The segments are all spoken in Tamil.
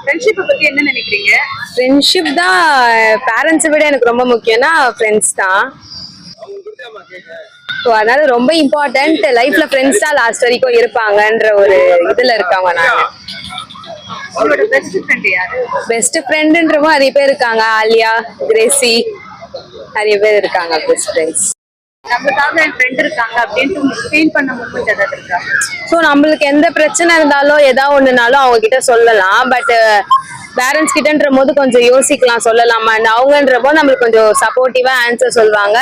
ஃப்ரெண்ட்ஷிப் பத்தி என்ன நினைக்கிறீங்க? ஃப்ரெண்ட்ஷிப் தான் பேரண்ட்ஸை விட எனக்கு ரொம்ப முக்கியம்னா ஃப்ரெண்ட்ஸ் தான். ஸோ அதனால ரொம்ப இம்பார்ட்டன்ட். லைஃப்ல ஃப்ரெண்ட்ஸ் தான் லாஸ்ட் வரைக்கும் இருப்பாங்கன்ற ஒரு இதுல இருக்காங்க. நான் உங்களோட பெஸ்ட் ஃப்ரெண்ட் யாரு? பெஸ்ட் ஃப்ரெண்டுன்றவங்க நிறைய பேர் இருக்காங்க. ஆலியா, கிரேசி, நிறைய பேர் இருக்காங்க பெஸ்ட் ஃப்ரெண்ட்ஸ். நமக்காக என் ஃப்ரெண்ட் இருக்காங்க அப்படின்ட்டு உங்களுக்கு ஃபீல் பண்ண மூமெண்ட் ஏதாவது இருக்கா? ஸோ நம்மளுக்கு எந்த பிரச்சனை இருந்தாலும் ஏதாவது ஒண்ணுனாலும் அவங்க கிட்ட சொல்லலாம். பட் பேரண்ட்ஸ் கிட்டன்ற போது கொஞ்சம் யோசிக்கலாம் சொல்லலாமா. அவங்கன்ற போது நம்மளுக்கு கொஞ்சம் சப்போர்ட்டிவா ஆன்சர் சொல்லுவாங்க.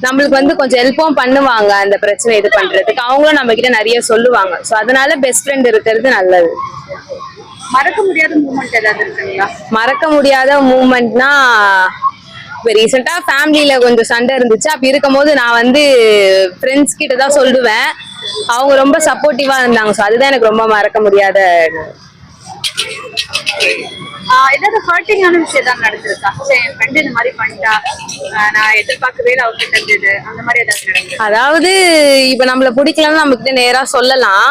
நம்மளுக்கு வந்து கொஞ்சம் ஹெல்ப்பும் பண்ணுவாங்க அந்த பிரச்சனை இது பண்றதுக்கு. அவங்களும் நம்ம கிட்ட நிறைய சொல்லுவாங்க. ஸோ அதனால பெஸ்ட் ஃப்ரெண்ட் இருக்கிறது நல்லது. மறக்க முடியாத மூமெண்ட் ஏதாவது இருக்குங்களா? மறக்க முடியாத மூமெண்ட்னா இப்போ ரீசெண்டா ஃபேமிலியில கொஞ்சம் சண்டை இருந்துச்சு. அப்படி இருக்கும் போது நான் வந்து ஃப்ரெண்ட்ஸ் கிட்ட தான் சொல்லுவேன். அவங்க ரொம்ப சப்போர்ட்டிவா இருந்தாங்க. ஸோ அதுதான் எனக்கு ரொம்ப மறக்க முடியாத. ஏதாவது ஹர்ட்டிங்கான விஷயம் தான் நடந்திருக்கா? சரி, என் ஃப்ரெண்ட் இந்த மாதிரி பண்ணிட்டா, நான் எதிர்பார்க்கவே அவர்கிட்ட இருந்தது, அந்த மாதிரி ஏதாவது நடந்தது? அதாவது இப்ப நம்மள பிடிக்கலன்னு நம்ம கிட்ட நேரா சொல்லலாம்.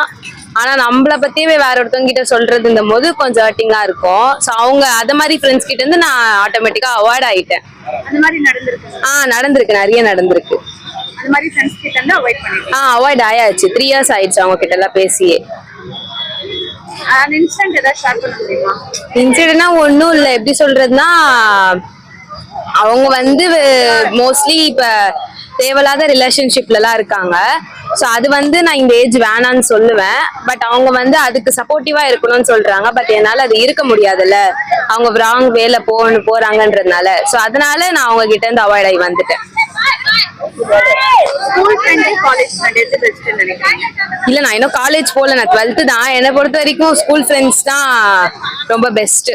ஆனா நம்மள பத்தியே வேற ஒருத்தவங்க கிட்ட சொல்றதுன்ற போது கொஞ்சம் ஹர்ட்டிங்கா இருக்கும். ஸோ அவங்க அத மாதிரி ஃப்ரெண்ட்ஸ் கிட்ட இருந்து நான் ஆட்டோமேட்டிக்கா அவாய்ட் ஆயிட்டேன். அந்த மாதிரி நடந்திருக்கு? நடந்திருக்கு, நிறைய நடந்திருக்கு. அந்த மாதிரி ஃப்ரெண்ட்ஸ் கிட்ட இருந்து அவாய்ட் பண்ணிட்டேன். அவாய்ட் ஆயாச்சு. 3 years ஆயிடுச்சு அவங்க கிட்ட எல்லாம் பேசியே. அந்த இன்சிடென்ட் ஏதாவது ஷேர் பண்ண முடியுமா? இன்சிடென்ட்னா ஒன்றும் இல்லை. எப்படி சொல்றதுன்னா அவங்க வந்து மோஸ்ட்லி இப்ப தேவையில்லாத ரிலேஷன்ஷிப்ல எல்லாம் இருக்காங்க. ஸோ அது வந்து நான் இந்த ஏஜ் வேணான்னு சொல்லுவேன். பட் அவங்க வந்து அதுக்கு சப்போர்ட்டிவா இருக்கணும்னு சொல்றாங்க. பட் என்னால அது இருக்க முடியாதுல்ல, அவங்க ராங் வேல போறாங்கன்றதுனால. ஸோ அதனால நான் அவங்க கிட்ட இருந்து அவாய்ட் ஆகி வந்துட்டேன். இல்ல, நான் இன்னும் காலேஜ் போல, நான் 12th தான். என்னை பொறுத்த வரைக்கும் ஸ்கூல் ஃப்ரெண்ட்ஸ் தான் ரொம்ப பெஸ்ட்.